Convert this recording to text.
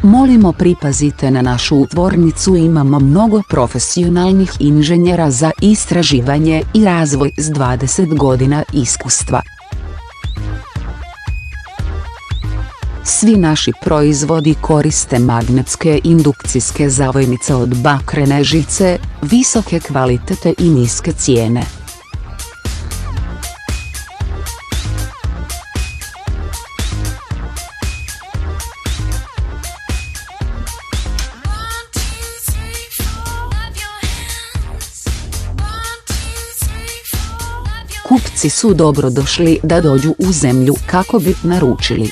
Molimo pripazite na našu tvornicu, imamo mnogo profesionalnih inženjera za istraživanje i razvoj s 20 godina iskustva. Svi naši proizvodi koriste magnetske indukcijske zavojnice od bakrene žice, visoke kvalitete i niske cijene. Kupci su dobro došli da dođu u zemlju kako bi naručili.